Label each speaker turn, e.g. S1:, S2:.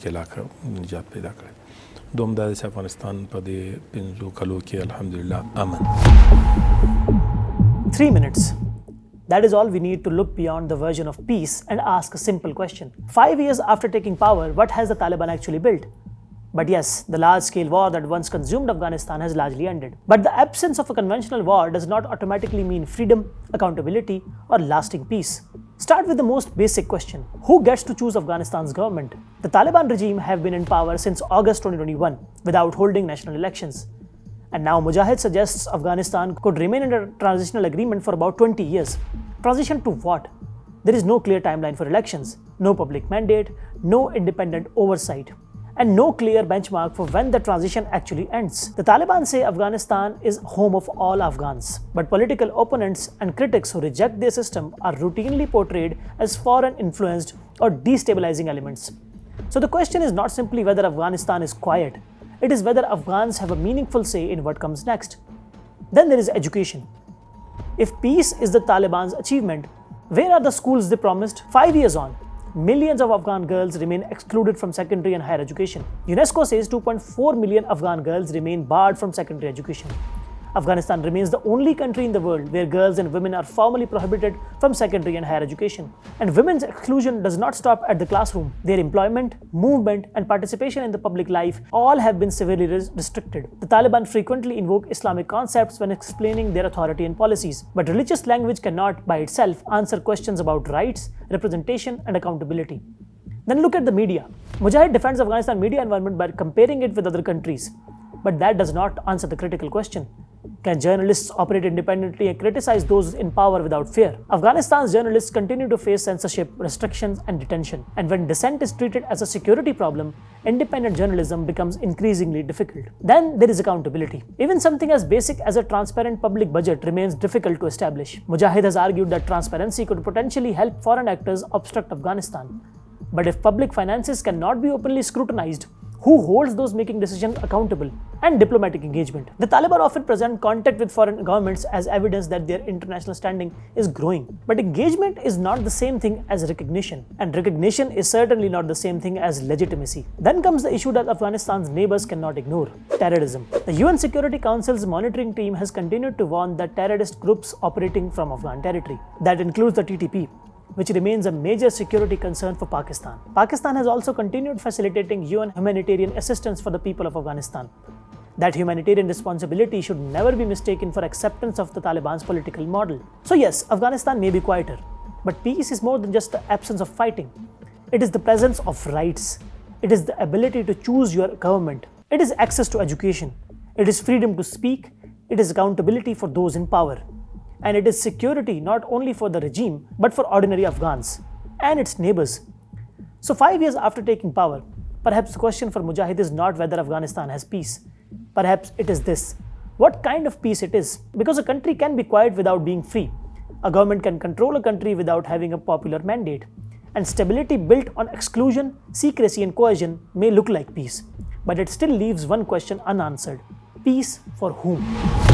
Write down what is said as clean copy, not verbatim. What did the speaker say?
S1: کې نجات پیدا کړی. دوم دا چې افغانستان په دې 5 کلو کې الحمدلله امن.
S2: 3 minutes. That is all we need to look beyond the version of peace and ask a simple question. 5 years after taking power, what has the Taliban actually built? But yes, the large-scale war that once consumed Afghanistan has largely ended. But the absence of a conventional war does not automatically mean freedom, accountability, or lasting peace. Start with the most basic question. Who gets to choose Afghanistan's government? The Taliban regime have been in power since August 2021 without holding national elections. And now Mujahid suggests Afghanistan could remain under transitional agreement for about 20 years. Transition to what? There is no clear timeline for elections, no public mandate, no independent oversight, and no clear benchmark for when the transition actually ends. The Taliban say Afghanistan is home of all Afghans, but political opponents and critics who reject their system are routinely portrayed as foreign influenced or destabilizing elements. So the question is not simply whether Afghanistan is quiet, it is whether Afghans have a meaningful say in what comes next. Then there is education. If peace is the Taliban's achievement, where are the schools they promised 5 years on? Millions of Afghan girls remain excluded from secondary and higher education. UNESCO says 2.4 million Afghan girls remain barred from secondary education. Afghanistan remains the only country in the world where girls and women are formally prohibited from secondary and higher education. And women's exclusion does not stop at the classroom. Their employment, movement, and participation in the public life all have been severely restricted. The Taliban frequently invoke Islamic concepts when explaining their authority and policies. But religious language cannot, by itself, answer questions about rights, representation, and accountability. Then look at the media. Mujahid defends Afghanistan media environment by comparing it with other countries. But that does not answer the critical question. Can journalists operate independently and criticize those in power without fear? Afghanistan's journalists continue to face censorship, restrictions, and detention. And when dissent is treated as a security problem, independent journalism becomes increasingly difficult. Then there is accountability. Even something as basic as a transparent public budget remains difficult to establish. Mujahid has argued that transparency could potentially help foreign actors obstruct Afghanistan. But if public finances cannot be openly scrutinized, who holds those making decisions accountable? And diplomatic engagement. The Taliban often present contact with foreign governments as evidence that their international standing is growing. But engagement is not the same thing as recognition. And recognition is certainly not the same thing as legitimacy. Then comes the issue that Afghanistan's neighbors cannot ignore: terrorism. The UN Security Council's monitoring team has continued to warn that terrorist groups operating from Afghan territory. That includes the TTP, which remains a major security concern for Pakistan. Pakistan has also continued facilitating UN humanitarian assistance for the people of Afghanistan. That humanitarian responsibility should never be mistaken for acceptance of the Taliban's political model. So yes, Afghanistan may be quieter, but peace is more than just the absence of fighting. It is the presence of rights. It is the ability to choose your government. It is access to education. It is freedom to speak. It is accountability for those in power. And it is security not only for the regime, but for ordinary Afghans and its neighbors. So 5 years after taking power, perhaps the question for Mujahid is not whether Afghanistan has peace. Perhaps it is this: what kind of peace it is? Because a country can be quiet without being free. A government can control a country without having a popular mandate. And stability built on exclusion, secrecy, and coercion may look like peace. But it still leaves one question unanswered: peace for whom?